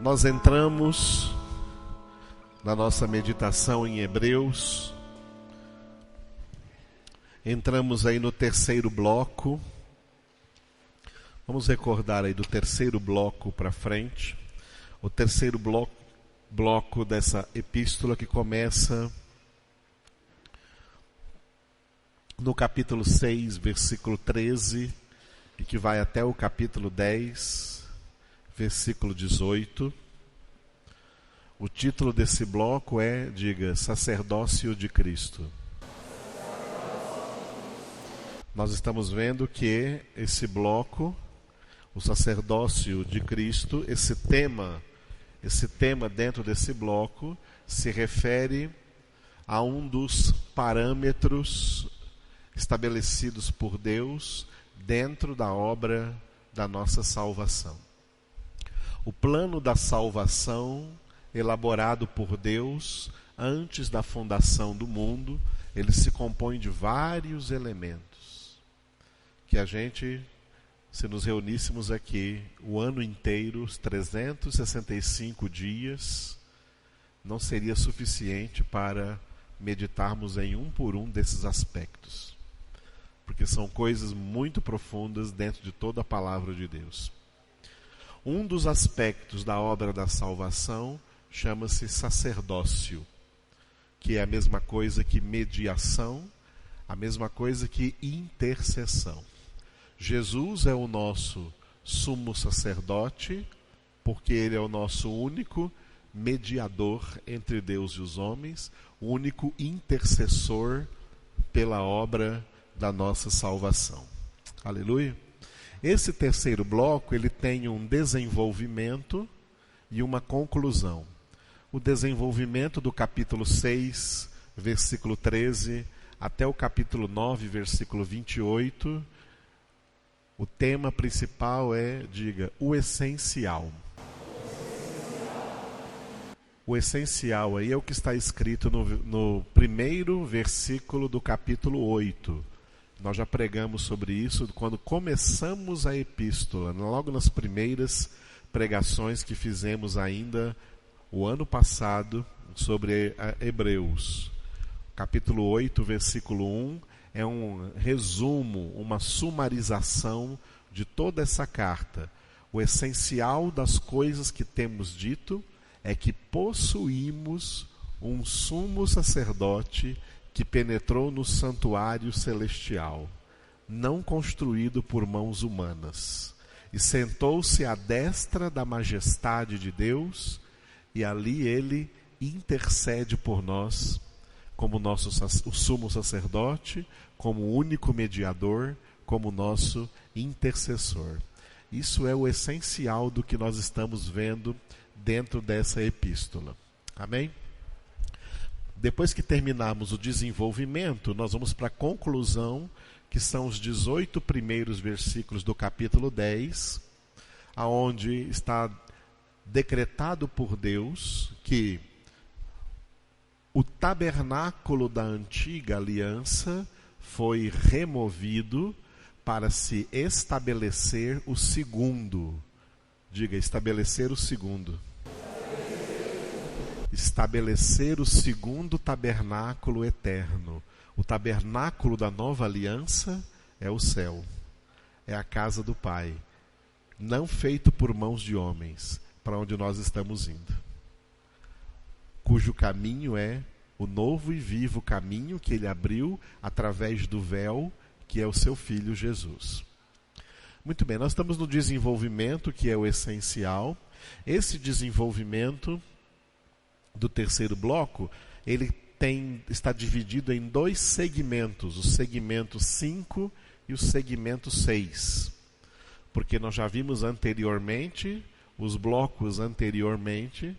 Nós entramos na nossa meditação em Hebreus, entramos aí no terceiro bloco. Vamos recordar aí do terceiro bloco para frente, o terceiro bloco dessa epístola que começa no capítulo 6, versículo 13, e que vai até o capítulo 10, versículo 18. O título desse bloco é, diga, Sacerdócio de Cristo. Nós estamos vendo que esse bloco, o sacerdócio de Cristo, esse tema dentro desse bloco se refere a um dos parâmetros estabelecidos por Deus dentro da obra da nossa salvação. O plano da salvação, elaborado por Deus antes da fundação do mundo, ele se compõe de vários elementos que a gente, se nos reuníssemos aqui o ano inteiro, os 365 dias, não seria suficiente para meditarmos em um por um desses aspectos, porque são coisas muito profundas dentro de toda a palavra de Deus. Um dos aspectos da obra da salvação chama-se sacerdócio, que é a mesma coisa que mediação, a mesma coisa que intercessão. Jesus é o nosso sumo sacerdote, porque ele é o nosso único mediador entre Deus e os homens, o único intercessor pela obra da nossa salvação. Aleluia! Esse terceiro bloco, ele tem um desenvolvimento e uma conclusão. O desenvolvimento do capítulo 6, versículo 13, até o capítulo 9, versículo 28, o tema principal é, diga, o essencial. O essencial aí é o que está escrito no primeiro versículo do capítulo 8. Nós já pregamos sobre isso quando começamos a epístola, logo nas primeiras pregações que fizemos ainda o ano passado sobre Hebreus. Capítulo 8, versículo 1, é um resumo, uma sumarização de toda essa carta. O essencial das coisas que temos dito é que possuímos um sumo sacerdote que penetrou no santuário celestial, não construído por mãos humanas, e sentou-se à destra da majestade de Deus, e ali ele intercede por nós, como o sumo sacerdote, como único mediador, como nosso intercessor. Isso é o essencial do que nós estamos vendo dentro dessa epístola. Amém? Depois que terminarmos o desenvolvimento, nós vamos para a conclusão, que são os 18 primeiros versículos do capítulo 10, aonde está decretado por Deus que o tabernáculo da antiga aliança foi removido para se estabelecer o segundo. Diga, estabelecer o segundo. Estabelecer o segundo tabernáculo eterno. O tabernáculo da nova aliança é o céu, é a casa do Pai, não feito por mãos de homens, para onde nós estamos indo, cujo caminho é o novo e vivo caminho que ele abriu através do véu, que é o seu Filho Jesus. Muito bem, nós estamos no desenvolvimento, que é o essencial. Esse desenvolvimento do terceiro bloco, ele está dividido em dois segmentos, o segmento 5 e o segmento 6. Porque nós já vimos anteriormente, os blocos anteriormente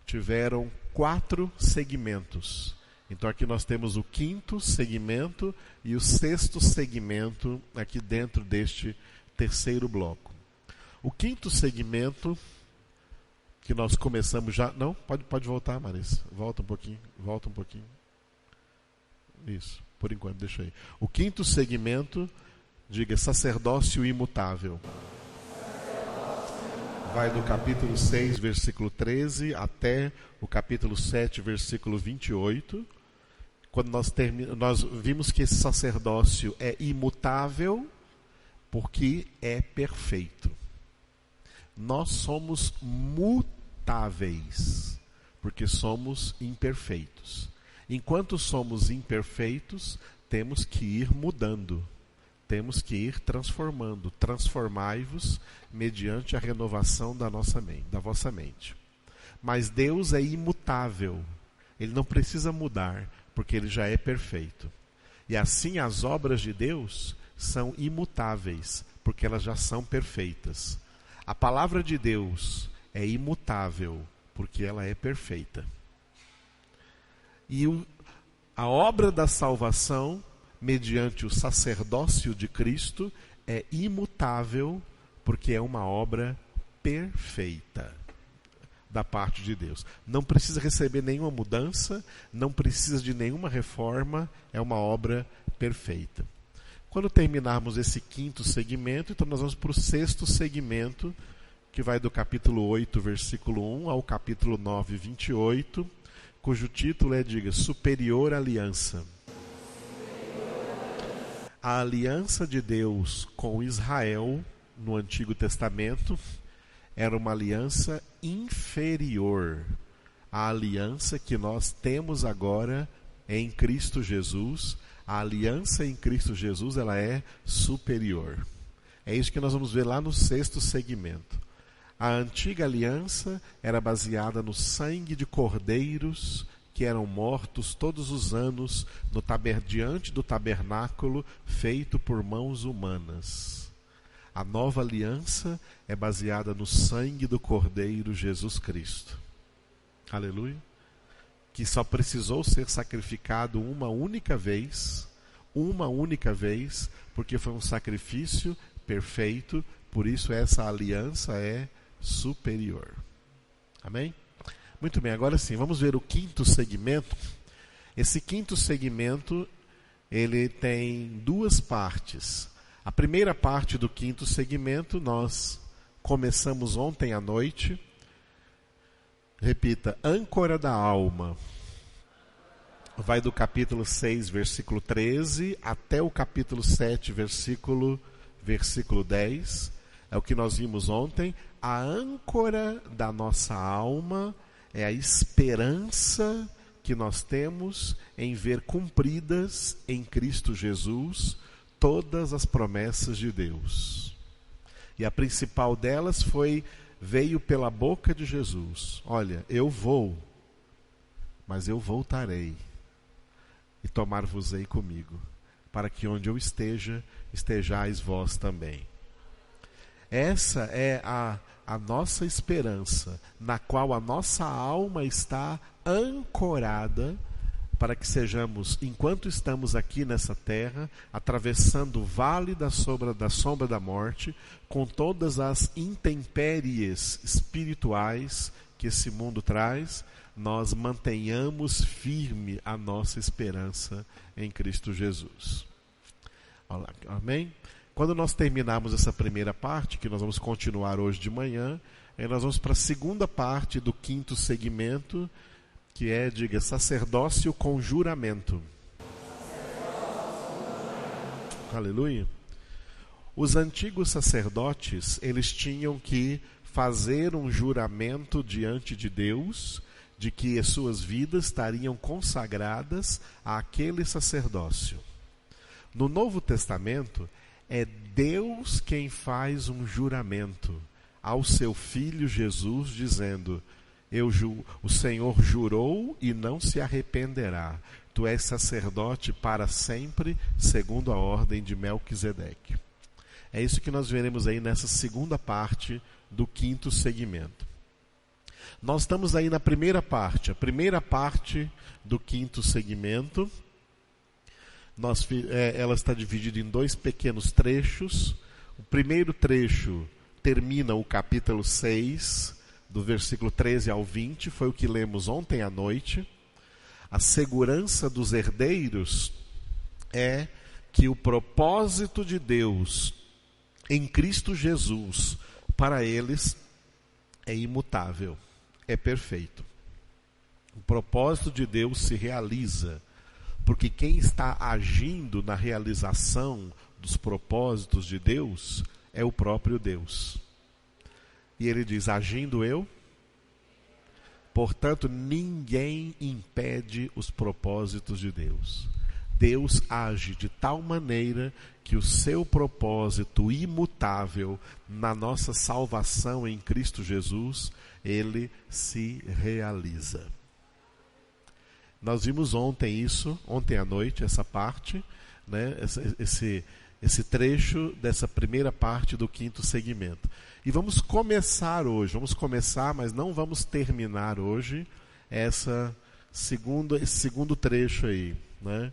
tiveram 4 segmentos. Então aqui nós temos o 5º segmento e o 6º segmento aqui dentro deste terceiro bloco. O 5º segmento que nós começamos já... Não, pode voltar, Marisa. Volta um pouquinho. Isso, por enquanto, deixa aí. O 5º segmento, diga, sacerdócio imutável. vai do capítulo 6, versículo 13, até o capítulo 7, versículo 28. Quando nós vimos que esse sacerdócio é imutável, porque é perfeito. Nós somos mutáveis, porque somos imperfeitos. Enquanto somos imperfeitos, temos que ir mudando. Temos que ir transformando. Transformai-vos mediante a renovação da vossa mente. Mas Deus é imutável. Ele não precisa mudar, porque Ele já é perfeito. E assim as obras de Deus são imutáveis, porque elas já são perfeitas. A palavra de Deus é imutável, porque ela é perfeita. E a obra da salvação, mediante o sacerdócio de Cristo, é imutável, porque é uma obra perfeita da parte de Deus. Não precisa receber nenhuma mudança, não precisa de nenhuma reforma, é uma obra perfeita. Quando terminarmos esse quinto segmento, então nós vamos para o sexto segmento, que vai do capítulo 8, versículo 1 ao capítulo 9, 28, cujo título é, diga, Superior Aliança. A aliança de Deus com Israel, no Antigo Testamento, era uma aliança inferior à aliança que nós temos agora em Cristo Jesus. A aliança em Cristo Jesus, ela é superior. É isso que nós vamos ver lá no sexto segmento. A antiga aliança era baseada no sangue de cordeiros que eram mortos todos os anos diante do tabernáculo feito por mãos humanas. A nova aliança é baseada no sangue do Cordeiro Jesus Cristo. Aleluia. Que só precisou ser sacrificado uma única vez, porque foi um sacrifício perfeito, por isso essa aliança é superior. Amém? Muito bem, agora sim, vamos ver o quinto segmento. Esse quinto segmento, ele tem duas partes. A primeira parte do quinto segmento nós começamos ontem à noite. Repita, âncora da alma. Vai do capítulo 6, versículo 13, até o capítulo 7, versículo 10. É o que nós vimos ontem. A âncora da nossa alma é a esperança que nós temos em ver cumpridas em Cristo Jesus todas as promessas de Deus. E a principal delas veio pela boca de Jesus. Olha, eu vou, mas eu voltarei e tomar-vos-ei comigo, para que onde eu esteja, estejais vós também. Essa é a nossa esperança, na qual a nossa alma está ancorada, para que sejamos, enquanto estamos aqui nessa terra, atravessando o vale da sombra da morte, com todas as intempéries espirituais que esse mundo traz, nós mantenhamos firme a nossa esperança em Cristo Jesus. Amém? Quando nós terminarmos essa primeira parte, que nós vamos continuar hoje de manhã, aí nós vamos para a segunda parte do quinto segmento, que é, diga, sacerdócio com juramento. Aleluia. Os antigos sacerdotes, eles tinham que fazer um juramento diante de Deus, de que as suas vidas estariam consagradas àquele sacerdócio. No Novo Testamento, é Deus quem faz um juramento ao seu Filho Jesus, dizendo: o Senhor jurou e não se arrependerá. Tu és sacerdote para sempre, segundo a ordem de Melquisedeque. É isso que nós veremos aí nessa segunda parte do quinto segmento. Nós estamos aí na primeira parte. A primeira parte do quinto segmento, ela está dividida em dois pequenos trechos. O primeiro trecho termina o capítulo 6, do versículo 13 ao 20, foi o que lemos ontem à noite. A segurança dos herdeiros é que o propósito de Deus em Cristo Jesus para eles é imutável, é perfeito. O propósito de Deus se realiza, porque quem está agindo na realização dos propósitos de Deus é o próprio Deus. E ele diz, agindo eu, portanto, ninguém impede os propósitos de Deus. Deus age de tal maneira que o seu propósito imutável na nossa salvação em Cristo Jesus, ele se realiza. Nós vimos ontem à noite, essa parte, né, esse trecho dessa primeira parte do quinto segmento. E vamos começar hoje, mas não vamos terminar hoje esse segundo trecho aí, né?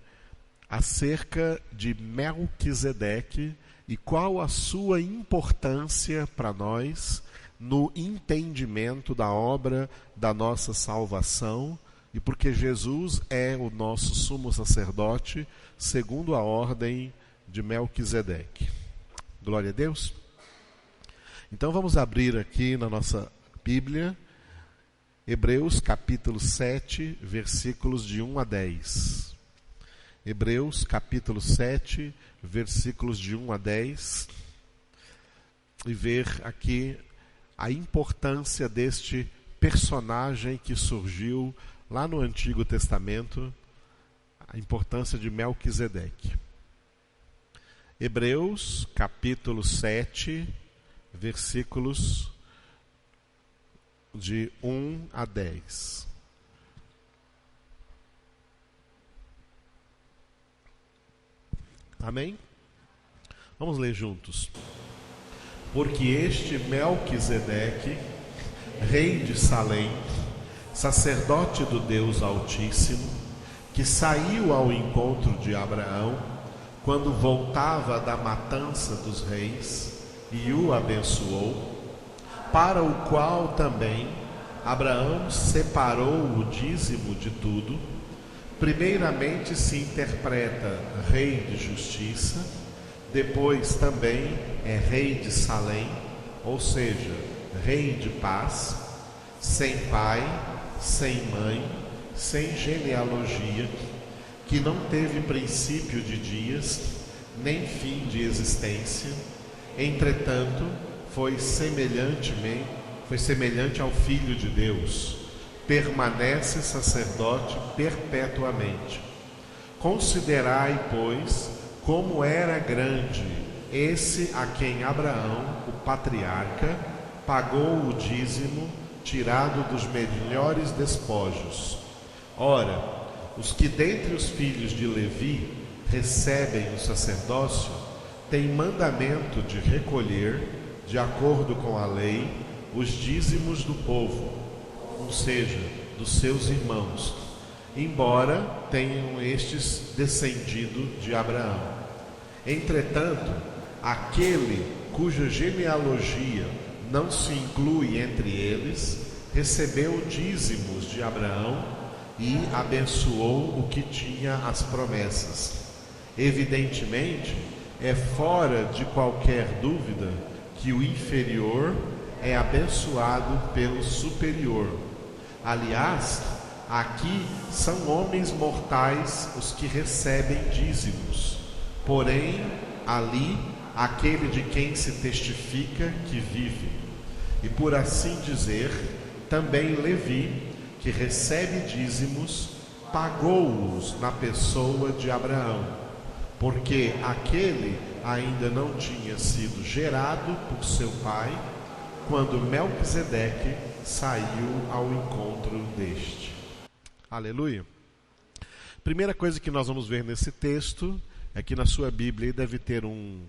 Acerca de Melquisedeque e qual a sua importância para nós no entendimento da obra da nossa salvação e porque Jesus é o nosso sumo sacerdote segundo a ordem de Melquisedeque. Glória a Deus. Então vamos abrir aqui na nossa Bíblia, Hebreus capítulo 7, versículos de 1 a 10. Hebreus capítulo 7, versículos de 1 a 10. E ver aqui a importância deste personagem que surgiu lá no Antigo Testamento, a importância de Melquisedeque. Hebreus capítulo 7, versículos de 1 a 10. Amém? Vamos ler juntos. Porque este Melquisedeque, rei de Salém, sacerdote do Deus Altíssimo, que saiu ao encontro de Abraão, quando voltava da matança dos reis, e o abençoou, para o qual também Abraão separou o dízimo de tudo, primeiramente se interpreta rei de justiça, depois também é rei de Salém, ou seja, rei de paz, sem pai, sem mãe, sem genealogia, que não teve princípio de dias, nem fim de existência. Entretanto, foi semelhante ao Filho de Deus, permanece sacerdote perpetuamente. Considerai, pois, como era grande esse a quem Abraão, o patriarca, pagou o dízimo tirado dos melhores despojos. Ora, os que dentre os filhos de Levi recebem o sacerdócio têm mandamento de recolher, de acordo com a lei, os dízimos do povo, ou seja, dos seus irmãos, embora tenham estes descendido de Abraão. Entretanto, aquele cuja genealogia não se inclui entre eles, recebeu dízimos de Abraão e abençoou o que tinha as promessas. Evidentemente, é fora de qualquer dúvida que o inferior é abençoado pelo superior. Aliás, aqui são homens mortais os que recebem dízimos, porém, ali, aquele de quem se testifica que vive. E por assim dizer, também Levi, que recebe dízimos, pagou-os na pessoa de Abraão, porque aquele ainda não tinha sido gerado por seu pai, quando Melquisedeque saiu ao encontro deste. Aleluia! Primeira coisa que nós vamos ver nesse texto é que na sua Bíblia deve ter um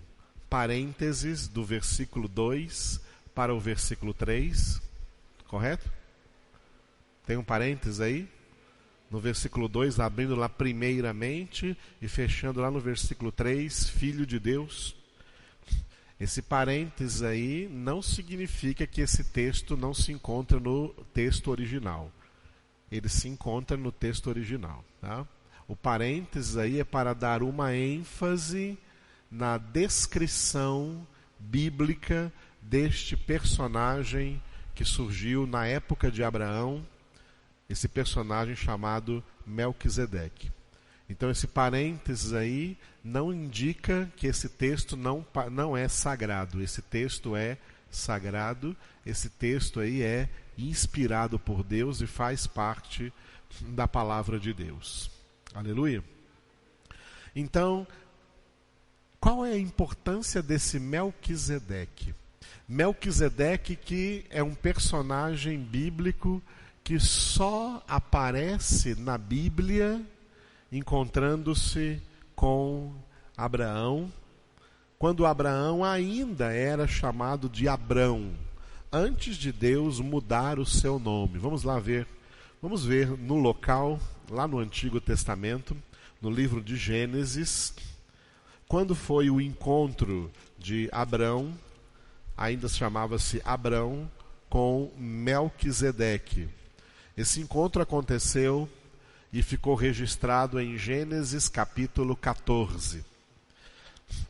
parênteses do versículo 2 para o versículo 3, correto? Tem um parênteses aí? No versículo 2, abrindo lá primeiramente e fechando lá no versículo 3, Filho de Deus. Esse parênteses aí não significa que esse texto não se encontra no texto original. Ele se encontra no texto original, tá? O parênteses aí é para dar uma ênfase na descrição bíblica deste personagem que surgiu na época de Abraão, esse personagem chamado Melquisedeque. Então esse parênteses aí não indica que esse texto não é sagrado. Esse texto é sagrado, esse texto aí é inspirado por Deus e faz parte da palavra de Deus. Aleluia. Então, qual é a importância desse Melquisedeque? Melquisedeque, que é um personagem bíblico que só aparece na Bíblia encontrando-se com Abraão, quando Abraão ainda era chamado de Abrão, antes de Deus mudar o seu nome. Vamos lá ver. Vamos ver no local, lá no Antigo Testamento, no livro de Gênesis, quando foi o encontro de Abrão, ainda chamava-se Abrão, com Melquisedeque. Esse encontro aconteceu e ficou registrado em Gênesis capítulo 14.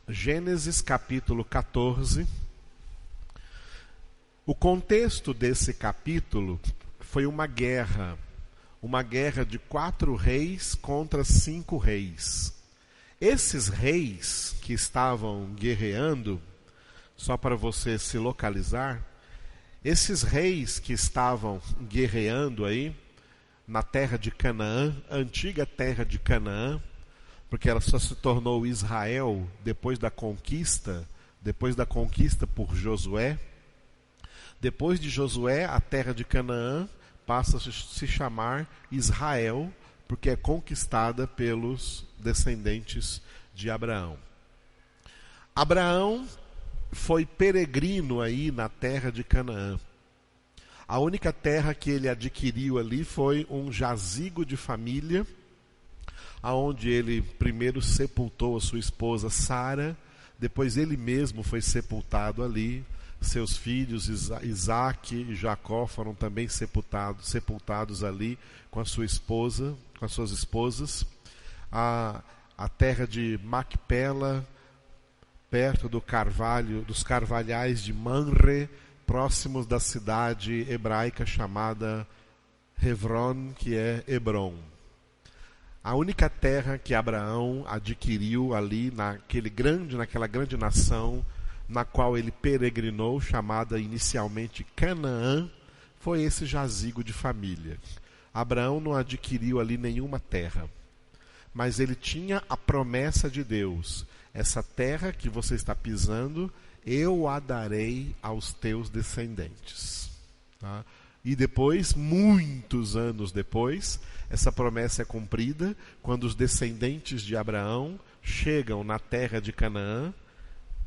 Gênesis capítulo 14. O contexto desse capítulo foi uma guerra de 4 reis contra 5 reis. Esses reis que estavam guerreando, só para você se localizar, esses reis que estavam guerreando aí na terra de Canaã, antiga terra de Canaã, porque ela só se tornou Israel depois da conquista por Josué. Depois de Josué, a terra de Canaã passa a se chamar Israel, porque é conquistada pelos descendentes de Abraão. Abraão foi peregrino aí na terra de Canaã. A única terra que ele adquiriu ali foi um jazigo de família, aonde ele primeiro sepultou a sua esposa Sara, depois ele mesmo foi sepultado ali. Seus filhos Isaac e Jacó foram também sepultados ali com a sua esposa, com as suas esposas. A terra de Macpela, perto dos carvalhais de Manre, próximos da cidade hebraica chamada Hebron, que é Hebron. A única terra que Abraão adquiriu ali naquela grande nação na qual ele peregrinou, chamada inicialmente Canaã, foi esse jazigo de família. Abraão não adquiriu ali nenhuma terra, mas ele tinha a promessa de Deus: essa terra que você está pisando, eu a darei aos teus descendentes. Tá? E depois, muitos anos depois, essa promessa é cumprida quando os descendentes de Abraão chegam na terra de Canaã,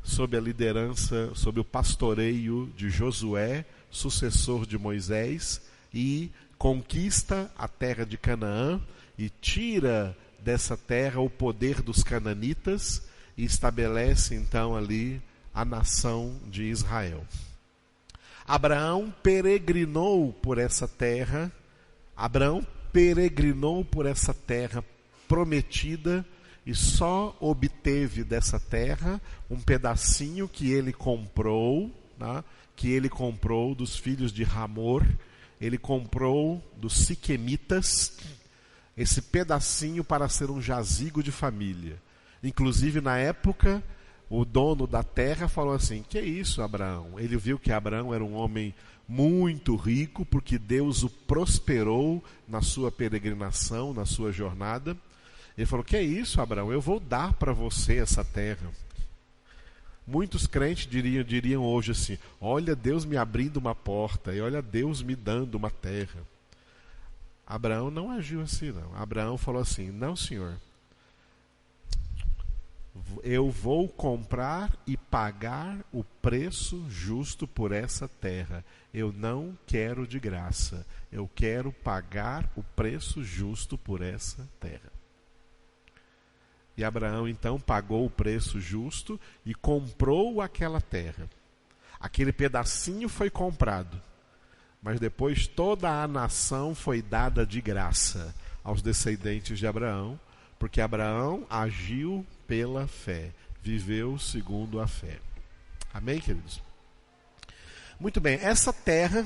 sob a liderança, sob o pastoreio de Josué, sucessor de Moisés, e conquista a terra de Canaã e tira dessa terra o poder dos cananitas e estabelece então ali a nação de Israel. Abraão peregrinou por essa terra prometida e só obteve dessa terra um pedacinho que ele comprou, né, dos filhos de Hamor. Ele comprou dos siquemitas esse pedacinho para ser um jazigo de família. Inclusive, na época, o dono da terra falou assim: que é isso, Abraão? Ele viu que Abraão era um homem muito rico, porque Deus o prosperou na sua peregrinação, na sua jornada. Ele falou: que é isso, Abraão? Eu vou dar para você essa terra. Muitos crentes diriam hoje assim: olha Deus me abrindo uma porta, e olha Deus me dando uma terra. Abraão não agiu assim, não. Abraão falou assim: não, senhor, eu vou comprar e pagar o preço justo por essa terra. Eu não quero de graça, eu quero pagar o preço justo por essa terra. E Abraão então pagou o preço justo e comprou aquela terra. Aquele pedacinho foi comprado, mas depois toda a nação foi dada de graça aos descendentes de Abraão, porque Abraão agiu pela fé, viveu segundo a fé. Amém, queridos? Muito bem, essa terra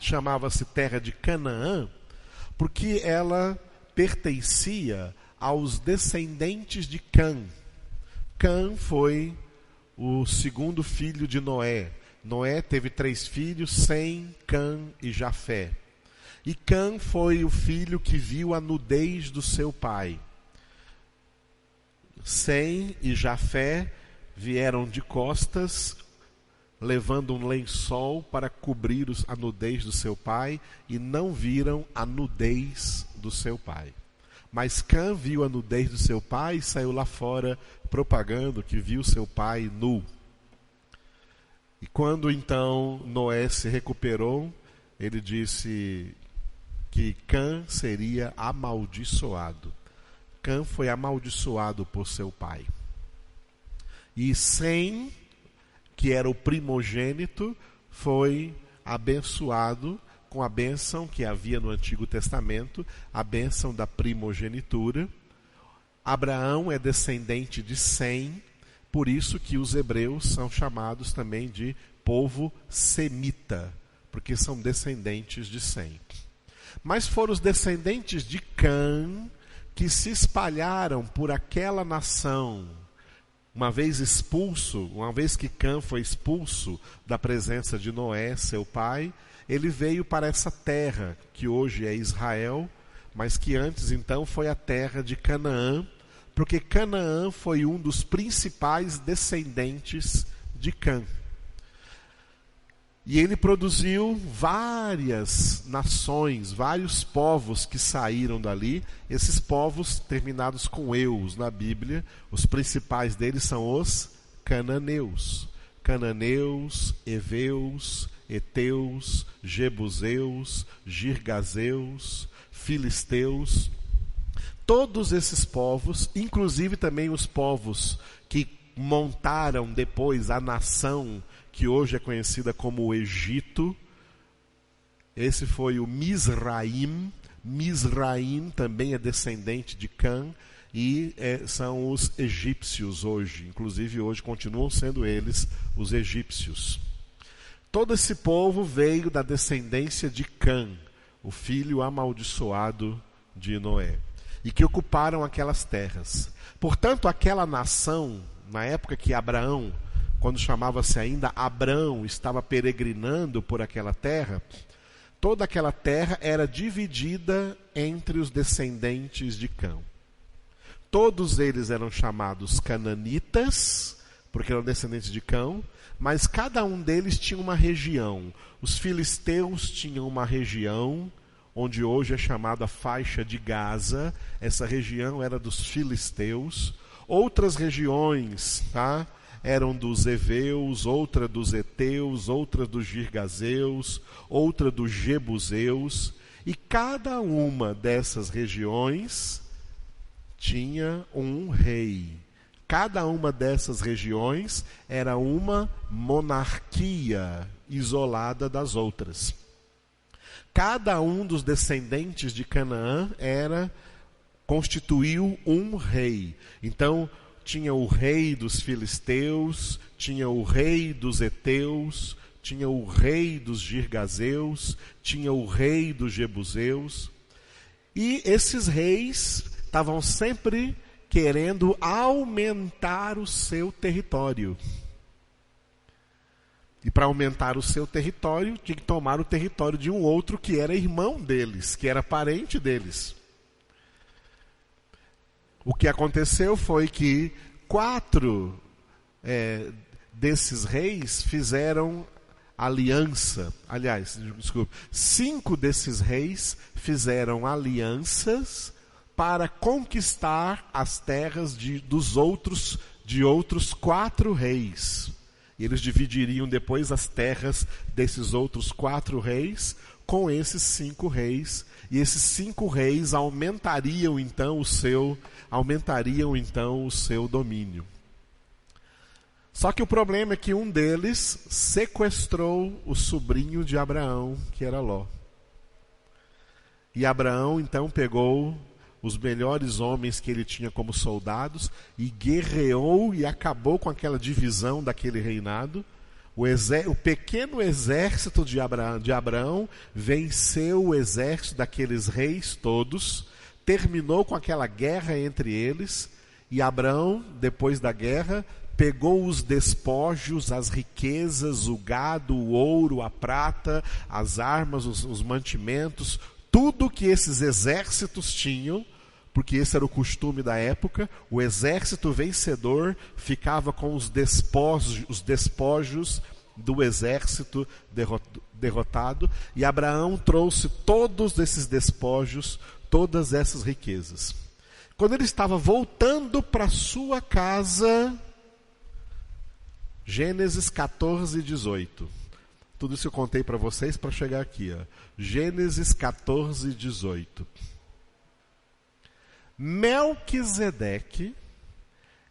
chamava-se terra de Canaã, porque ela pertencia aos descendentes de Cã. Cã foi o segundo filho de Noé. Noé teve 3 filhos, Sem, Cã e Jafé. E Cã foi o filho que viu a nudez do seu pai. Sem e Jafé vieram de costas, levando um lençol para cobrir a nudez do seu pai, e não viram a nudez do seu pai. Mas Cã viu a nudez do seu pai e saiu lá fora propagando que viu seu pai nu. E quando então Noé se recuperou, ele disse que Cã seria amaldiçoado. Cã foi amaldiçoado por seu pai. E Sem, que era o primogênito, foi abençoado com a bênção que havia no Antigo Testamento, a bênção da primogenitura. Abraão é descendente de Sem, por isso que os hebreus são chamados também de povo semita, porque são descendentes de Sem. Mas foram os descendentes de Cã que se espalharam por aquela nação. Uma vez que Cã foi expulso da presença de Noé, seu pai, ele veio para essa terra, que hoje é Israel, mas que antes então foi a terra de Canaã, porque Canaã foi um dos principais descendentes de Cã. E ele produziu várias nações, vários povos que saíram dali. Esses povos terminados com eus na Bíblia, os principais deles são os cananeus. Cananeus, heveus, heteus, jebuseus, girgazeus, filisteus. Todos esses povos, inclusive também os povos que montaram depois a nação que hoje é conhecida como o Egito. Esse foi o Mizraim. Mizraim também é descendente de Cã e são os egípcios hoje. Inclusive hoje continuam sendo eles os egípcios. Todo esse povo veio da descendência de Cã, o filho amaldiçoado de Noé, e que ocuparam aquelas terras. Portanto, aquela nação, na época que Abraão, quando chamava-se ainda Abrão, estava peregrinando por aquela terra, toda aquela terra era dividida entre os descendentes de Cã. Todos eles eram chamados cananitas, porque eram descendentes de Cã, mas cada um deles tinha uma região. Os filisteus tinham uma região, onde hoje é chamada faixa de Gaza. Essa região era dos filisteus. Outras regiões, eram dos heveus, outra dos heteus, outra dos girgazeus, outra dos jebuseus. E cada uma dessas regiões tinha um rei. Cada uma dessas regiões era uma monarquia isolada das outras. Cada um dos descendentes de Canaã constituiu um rei. Então, tinha o rei dos filisteus, tinha o rei dos heteus, tinha o rei dos girgazeus, tinha o rei dos jebuseus. E esses reis estavam sempre querendo aumentar o seu território. E para aumentar o seu território, tinha que tomar o território de um outro que era irmão deles, que era parente deles. O que aconteceu foi que 4 desses reis fizeram aliança. 5 desses reis fizeram alianças para conquistar as terras de outros 4 reis. E eles dividiriam depois as terras desses outros 4 reis com esses 5 reis. E esses 5 reis aumentariam então o seu domínio. Só que o problema é que um deles sequestrou o sobrinho de Abraão, que era Ló. E Abraão então pegou os melhores homens que ele tinha como soldados e guerreou e acabou com aquela divisão daquele reinado. O pequeno exército de Abraão venceu o exército daqueles reis todos, terminou com aquela guerra entre eles, e Abraão, depois da guerra, pegou os despojos, as riquezas, o gado, o ouro, a prata, as armas, os mantimentos, tudo que esses exércitos tinham, porque esse era o costume da época. O exército vencedor ficava com os despojos do exército derrotado, e Abraão trouxe todos esses despojos, todas essas riquezas. Quando ele estava voltando para sua casa, Gênesis 14, 18. Tudo isso eu contei para vocês para chegar aqui. Gênesis 14, 18. Melquisedeque,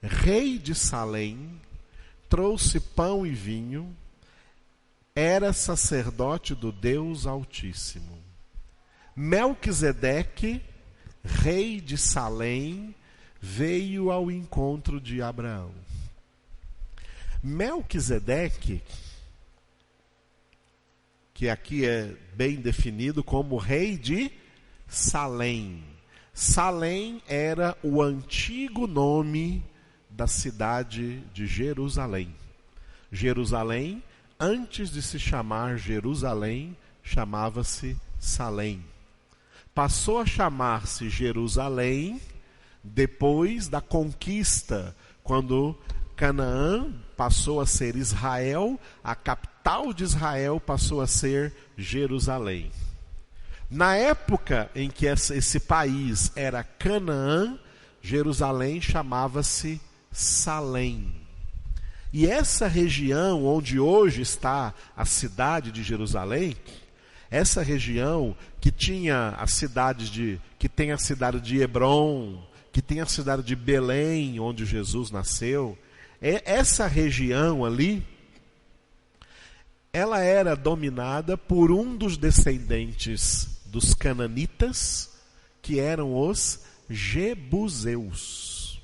rei de Salém, trouxe pão e vinho, era sacerdote do Deus Altíssimo. Melquisedeque, rei de Salém, veio ao encontro de Abraão. Melquisedeque, que aqui é bem definido como rei de Salém. Salém era o antigo nome da cidade de Jerusalém. Jerusalém, antes de se chamar Jerusalém, chamava-se Salém. Passou a chamar-se Jerusalém depois da conquista, quando Canaã passou a ser Israel, a capital de Israel passou a ser Jerusalém. Na época em que esse país era Canaã, Jerusalém chamava-se Salém. E essa região onde hoje está a cidade de Jerusalém, essa região que tinha as cidades que tem a cidade de Hebrom, que tem a cidade de Belém, onde Jesus nasceu, essa região ali, ela era dominada por um dos descendentes dos cananitas, que eram os jebuseus.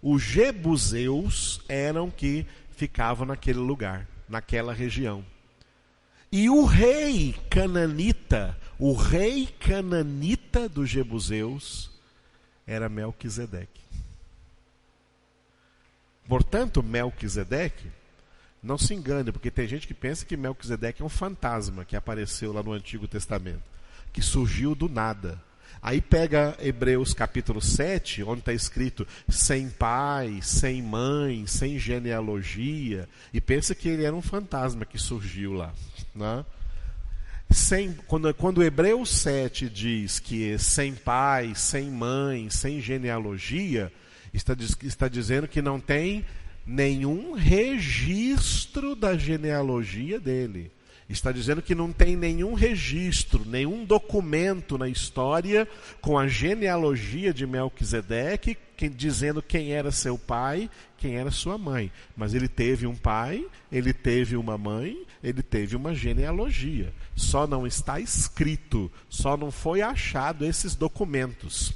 Os jebuseus eram que ficavam naquele lugar, naquela região. E o rei cananita dos jebuseus era Melquisedeque. Portanto, Melquisedeque, não se engane, porque tem gente que pensa que Melquisedeque é um fantasma que apareceu lá no Antigo Testamento, que surgiu do nada. Aí pega Hebreus capítulo 7, onde está escrito sem pai, sem mãe, sem genealogia, e pensa que ele era um fantasma que surgiu lá, né? Quando Hebreus 7 diz que sem pai, sem mãe, sem genealogia, está dizendo que não tem nenhum registro da genealogia dele. Está dizendo que não tem nenhum registro, nenhum documento na história com a genealogia de Melquisedeque, dizendo quem era seu pai, quem era sua mãe. Mas ele teve um pai, ele teve uma mãe, ele teve uma genealogia. Só não está escrito, só não foi achado esses documentos.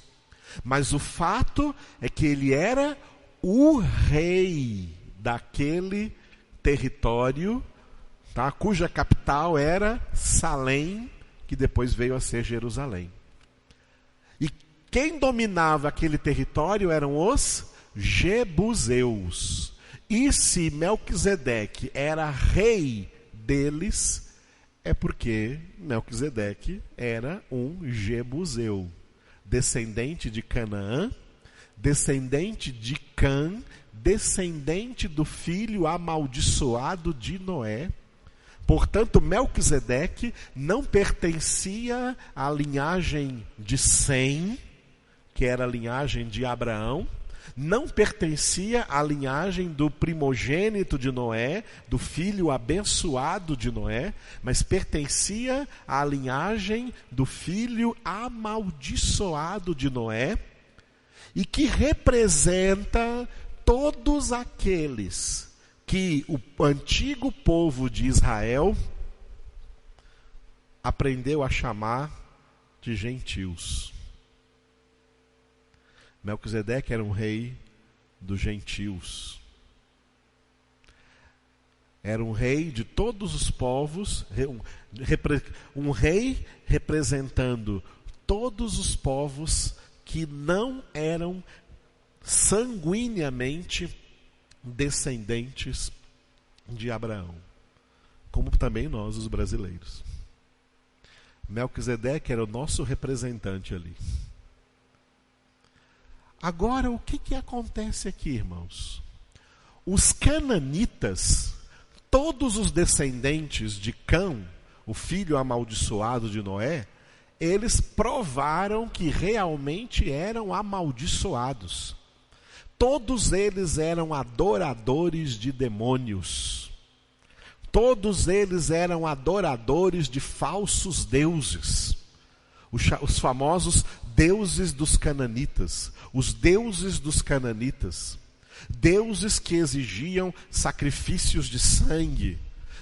Mas o fato é que ele era o rei daquele território, tá? Cuja capital era Salém, que depois veio a ser Jerusalém. E quem dominava aquele território eram os jebuseus. E se Melquisedeque era rei deles, é porque Melquisedeque era um jebuseu, descendente de Canaã, descendente de Cã, descendente do filho amaldiçoado de Noé. Portanto, Melquisedeque não pertencia à linhagem de Sem, que era a linhagem de Abraão, não pertencia à linhagem do primogênito de Noé, do filho abençoado de Noé, mas pertencia à linhagem do filho amaldiçoado de Noé, e que representa todos aqueles que o antigo povo de Israel aprendeu a chamar de gentios. Melquisedeque era um rei dos gentios. Era um rei de todos os povos, um rei representando todos os povos que não eram sanguineamente descendentes de Abraão, como também nós, os brasileiros. Melquisedeque era o nosso representante ali. Agora, o que acontece aqui, irmãos? Os cananitas, todos os descendentes de Cã, o filho amaldiçoado de Noé, eles provaram que realmente eram amaldiçoados. Todos eles eram adoradores de demônios. Todos eles eram adoradores de falsos deuses. Os famosos deuses dos cananitas. Os deuses dos cananitas. Deuses que exigiam sacrifícios de sangue.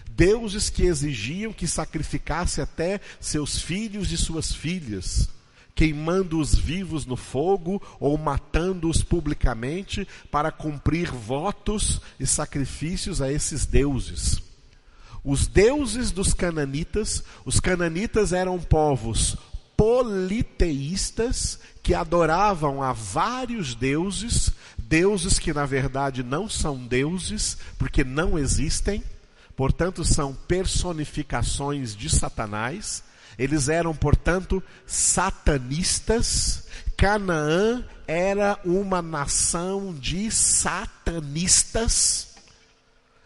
Deuses que exigiam que sacrificasse até seus filhos e suas filhas, queimando-os vivos no fogo ou matando-os publicamente para cumprir votos e sacrifícios a esses deuses. Os deuses dos cananitas, os cananitas eram povos politeístas que adoravam a vários deuses, deuses que na verdade não são deuses, porque não existem, portanto são personificações de Satanás. Eles eram, portanto, satanistas. Canaã era uma nação de satanistas.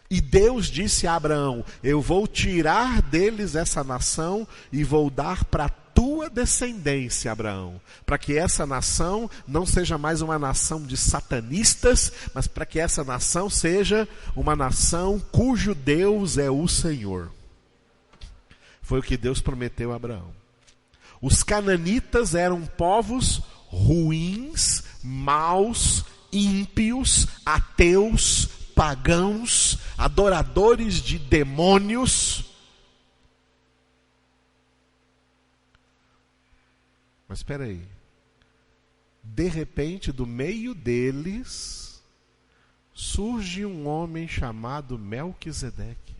E Deus disse a Abraão: eu vou tirar deles essa nação e vou dar para tua descendência, Abraão, para que essa nação não seja mais uma nação de satanistas, mas para que essa nação seja uma nação cujo Deus é o Senhor. Foi o que Deus prometeu a Abraão. Os cananitas eram povos ruins, maus, ímpios, ateus, pagãos, adoradores de demônios. Mas espera aí. De repente, do meio deles, surge um homem chamado Melquisedeque,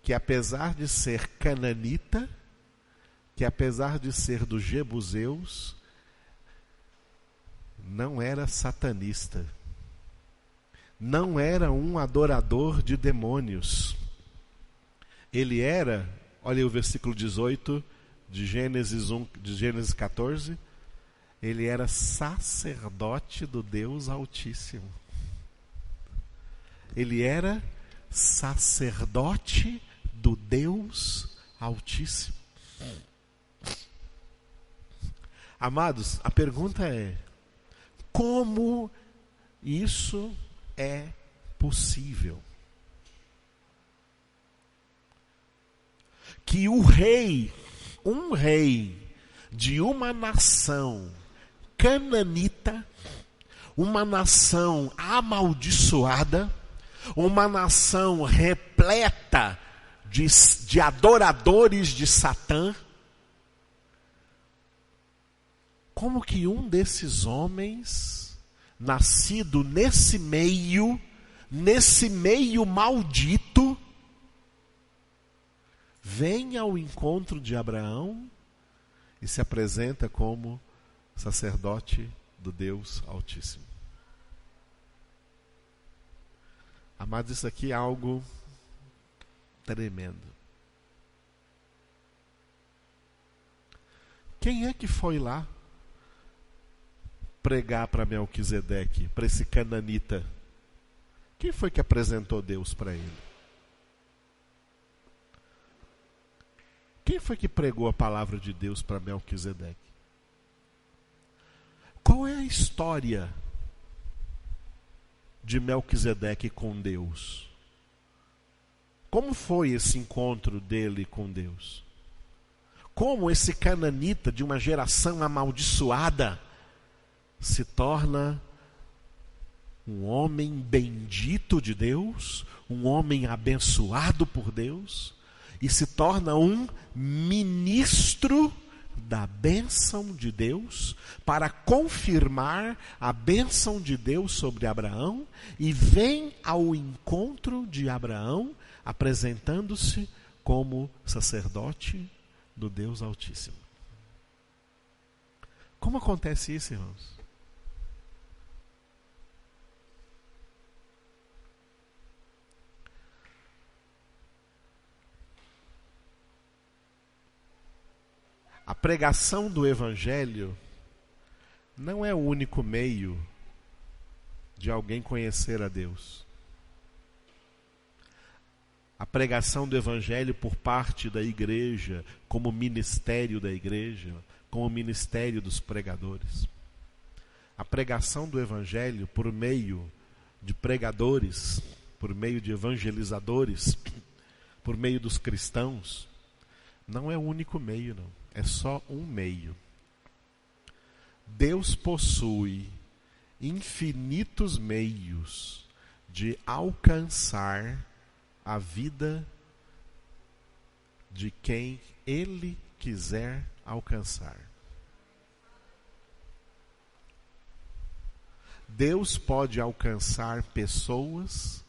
que apesar de ser cananita, que apesar de ser dos jebuseus, não era satanista. Não era um adorador de demônios. Ele era, olha aí o versículo 18 de Gênesis 14, ele era sacerdote do Deus Altíssimo. Ele era sacerdote do Deus Altíssimo. Amados, a pergunta é: como isso é possível? Que um rei de uma nação cananita, uma nação amaldiçoada, uma nação repleta de adoradores de Satã, como que um desses homens, nascido nesse meio maldito, vem ao encontro de Abraão e se apresenta como sacerdote do Deus Altíssimo? Amados, isso aqui é algo tremendo. Quem é que foi lá pregar para Melquisedeque, para esse cananita? Quem foi que apresentou Deus para ele? Quem foi que pregou a palavra de Deus para Melquisedeque? Qual é a história de Melquisedeque com Deus? Como foi esse encontro dele com Deus? Como esse cananita de uma geração amaldiçoada se torna um homem bendito de Deus, um homem abençoado por Deus, e se torna um ministro da bênção de Deus, para confirmar a bênção de Deus sobre Abraão, e vem ao encontro de Abraão, apresentando-se como sacerdote do Deus Altíssimo. Como acontece isso, irmãos? A pregação do Evangelho não é o único meio de alguém conhecer a Deus. A pregação do Evangelho por parte da igreja, como ministério da igreja, como ministério dos pregadores. A pregação do Evangelho por meio de pregadores, por meio de evangelizadores, por meio dos cristãos, não é o único meio, não. É só um meio. Deus possui infinitos meios de alcançar a vida de quem Ele quiser alcançar. Deus pode alcançar pessoas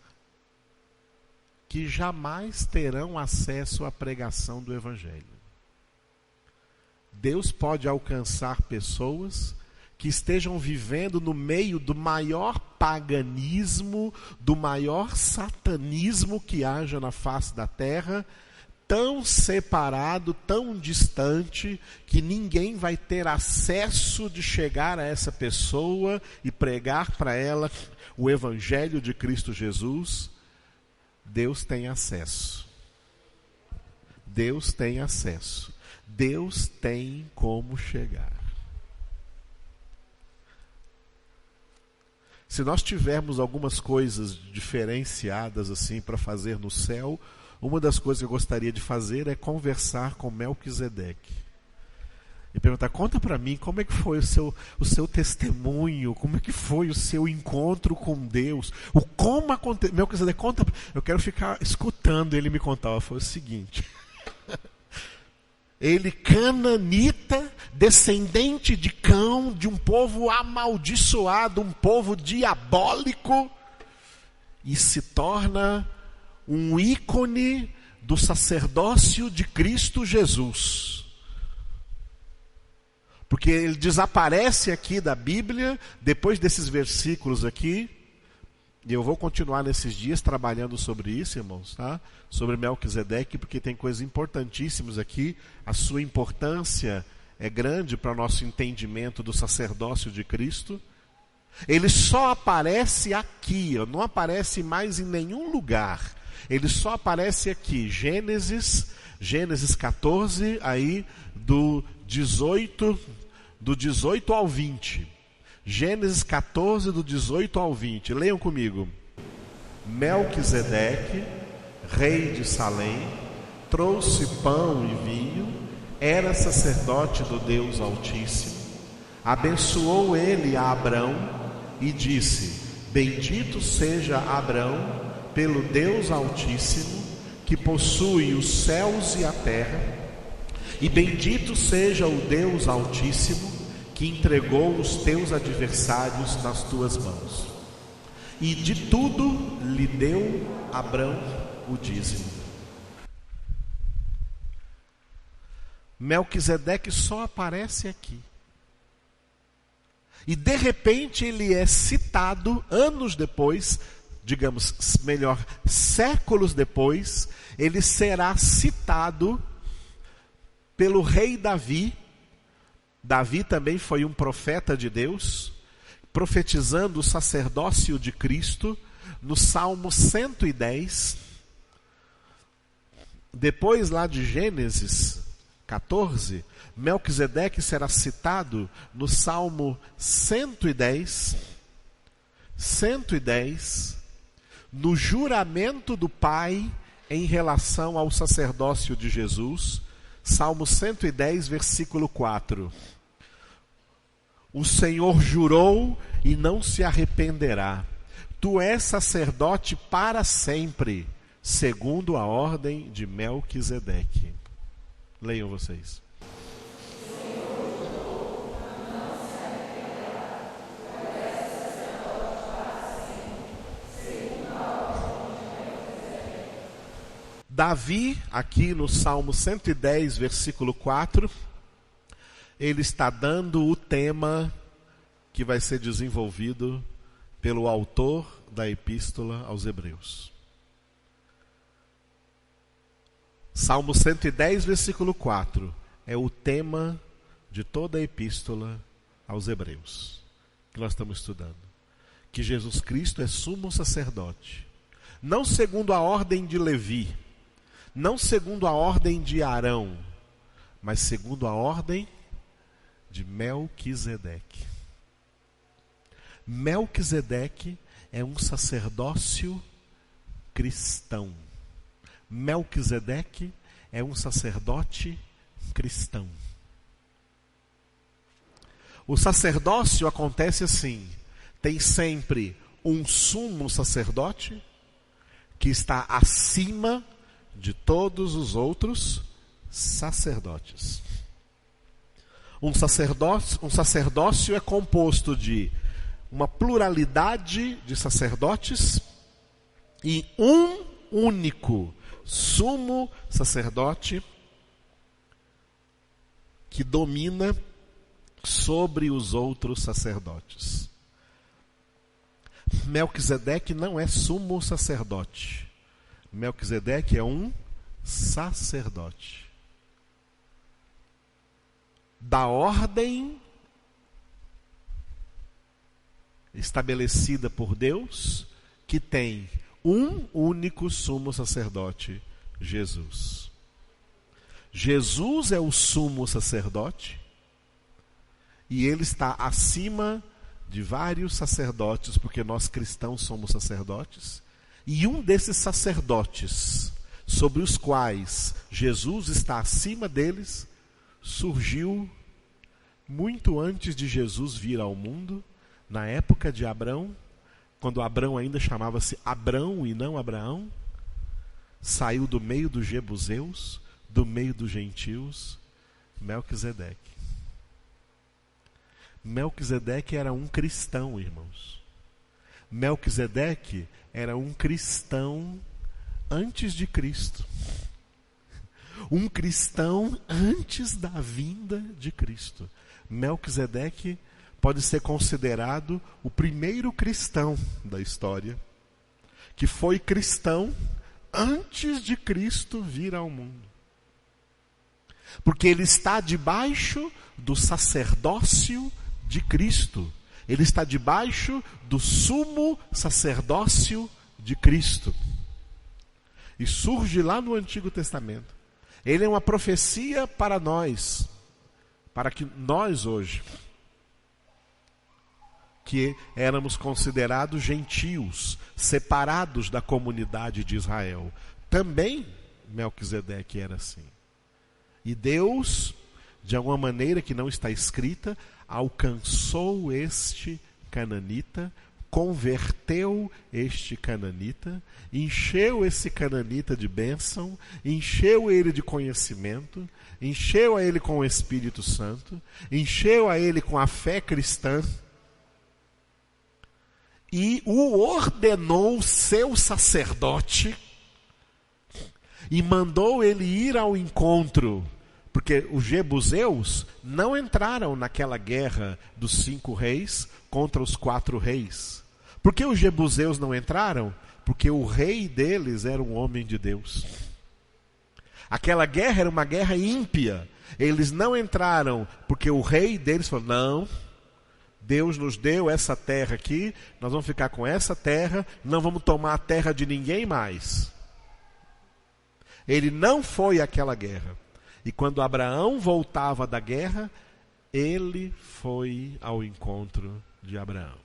que jamais terão acesso à pregação do Evangelho. Deus pode alcançar pessoas que estejam vivendo no meio do maior paganismo, do maior satanismo que haja na face da terra, tão separado, tão distante, que ninguém vai ter acesso de chegar a essa pessoa e pregar para ela o Evangelho de Cristo Jesus. Deus tem acesso. Deus tem acesso. Deus tem como chegar. Se nós tivermos algumas coisas diferenciadas assim para fazer no céu, uma das coisas que eu gostaria de fazer é conversar com Melquisedeque. E perguntar, conta para mim como é que foi o seu testemunho, como é que foi o seu encontro com Deus, como aconteceu. Melquisedeque, conta, eu quero ficar escutando ele me contar. Foi o seguinte... Ele, cananita, descendente de Cão, de um povo amaldiçoado, um povo diabólico, e se torna um ícone do sacerdócio de Cristo Jesus. Porque ele desaparece aqui da Bíblia, depois desses versículos aqui, e eu vou continuar nesses dias trabalhando sobre isso, irmãos, tá? Sobre Melquisedeque, porque tem coisas importantíssimas aqui. A sua importância é grande para o nosso entendimento do sacerdócio de Cristo. Ele só aparece aqui, não aparece mais em nenhum lugar. Ele só aparece aqui, Gênesis 14, aí do 18 ao 20. Gênesis 14, do 18 ao 20. Leiam comigo. Melquisedeque, rei de Salém, trouxe pão e vinho, era sacerdote do Deus Altíssimo. Abençoou ele a Abrão e disse: bendito seja Abrão pelo Deus Altíssimo, que possui os céus e a terra, e bendito seja o Deus Altíssimo, que entregou os teus adversários nas tuas mãos. E de tudo lhe deu Abrão o dízimo. Melquisedeque só aparece aqui. E de repente ele é citado anos depois, digamos melhor, séculos depois, ele será citado pelo rei Davi. Davi também foi um profeta de Deus, profetizando o sacerdócio de Cristo, no Salmo 110. Depois lá de Gênesis 14, Melquisedeque será citado no Salmo 110, no juramento do Pai em relação ao sacerdócio de Jesus. Salmo 110, versículo 4. O Senhor jurou e não se arrependerá. Tu és sacerdote para sempre, segundo a ordem de Melquisedeque. Leiam vocês. Davi, aqui no Salmo 110, versículo 4, ele está dando o tema que vai ser desenvolvido pelo autor da Epístola aos Hebreus. Salmo 110, versículo 4, é o tema de toda a Epístola aos Hebreus, que nós estamos estudando. Que Jesus Cristo é sumo sacerdote, não segundo a ordem de Levi, não segundo a ordem de Arão, mas segundo a ordem de Melquisedeque. Melquisedeque é um sacerdócio cristão. Melquisedeque é um sacerdote cristão. O sacerdócio acontece assim: tem sempre um sumo sacerdote que está acima de todos os outros sacerdotes. Um sacerdócio é composto de uma pluralidade de sacerdotes e um único sumo sacerdote que domina sobre os outros sacerdotes. Melquisedeque não é sumo sacerdote. Melquisedeque é um sacerdote da ordem estabelecida por Deus, que tem um único sumo sacerdote, Jesus. Jesus é o sumo sacerdote e ele está acima de vários sacerdotes, porque nós cristãos somos sacerdotes, e um desses sacerdotes, sobre os quais Jesus está acima deles, surgiu muito antes de Jesus vir ao mundo, na época de Abrão, quando Abrão ainda chamava-se Abrão e não Abraão. Saiu do meio dos jebuseus, do meio dos gentios, Melquisedeque. Melquisedeque era um cristão, irmãos. Melquisedeque era um cristão antes de Cristo. Um cristão antes da vinda de Cristo. Melquisedeque pode ser considerado o primeiro cristão da história, que foi cristão antes de Cristo vir ao mundo. Porque ele está debaixo do sacerdócio de Cristo. Ele está debaixo do sumo sacerdócio de Cristo. E surge lá no Antigo Testamento. Ele é uma profecia para nós, para que nós hoje, que éramos considerados gentios, separados da comunidade de Israel, também Melquisedeque era assim. E Deus, de alguma maneira que não está escrita, alcançou este cananita, converteu este cananita, encheu esse cananita de bênção, encheu ele de conhecimento, encheu a ele com o Espírito Santo, encheu a ele com a fé cristã, e o ordenou seu sacerdote, e mandou ele ir ao encontro, porque os jebuseus não entraram naquela guerra dos 5 reis contra os 4 reis. Por que os jebuseus não entraram? Porque o rei deles era um homem de Deus. Aquela guerra era uma guerra ímpia. Eles não entraram porque o rei deles falou: não, Deus nos deu essa terra aqui, nós vamos ficar com essa terra, não vamos tomar a terra de ninguém mais. Ele não foi àquela guerra. E quando Abraão voltava da guerra, ele foi ao encontro de Abraão.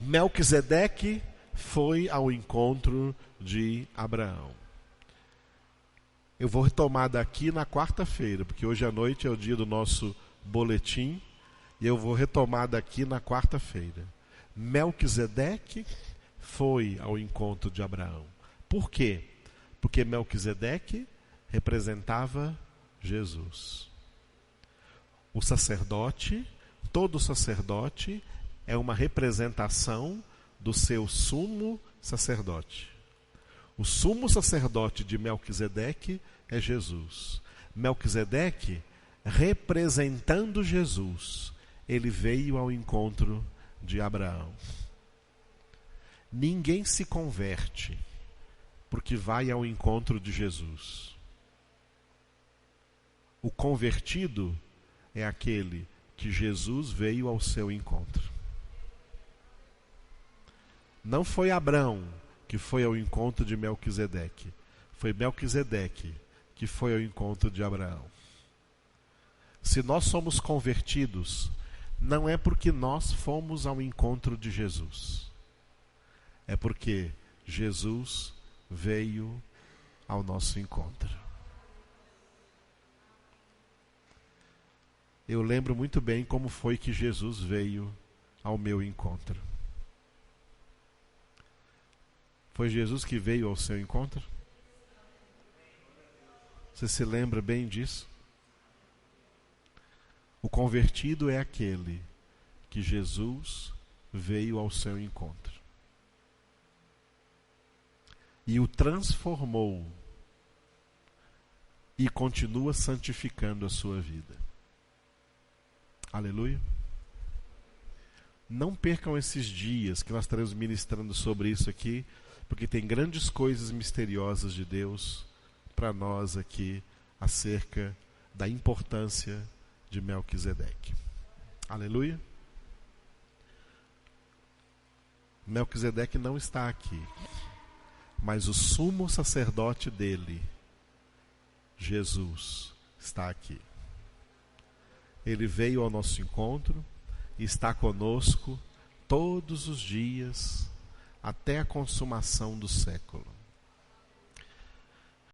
Melquisedeque foi ao encontro de Abraão. Eu vou retomar daqui na quarta-feira, porque hoje à noite é o dia do nosso boletim, e eu vou retomar daqui na quarta-feira. Melquisedeque foi ao encontro de Abraão. Por quê? Porque Melquisedeque representava Jesus. O sacerdote, todo sacerdote, é uma representação do seu sumo sacerdote. O sumo sacerdote de Melquisedeque é Jesus. Melquisedeque, representando Jesus, ele veio ao encontro de Abraão. Ninguém se converte porque vai ao encontro de Jesus. O convertido é aquele que Jesus veio ao seu encontro. Não foi Abraão que foi ao encontro de Melquisedeque. Foi Melquisedeque que foi ao encontro de Abraão. Se nós somos convertidos, não é porque nós fomos ao encontro de Jesus. É porque Jesus veio ao nosso encontro. Eu lembro muito bem como foi que Jesus veio ao meu encontro. Foi Jesus que veio ao seu encontro? Você se lembra bem disso? O convertido é aquele que Jesus veio ao seu encontro e o transformou e continua santificando a sua vida. Aleluia. Não percam esses dias que nós estaremos ministrando sobre isso aqui, porque tem grandes coisas misteriosas de Deus para nós aqui acerca da importância de Melquisedeque. Aleluia. Melquisedeque não está aqui, mas o sumo sacerdote dele, Jesus, está aqui. Ele veio ao nosso encontro e está conosco todos os dias até a consumação do século.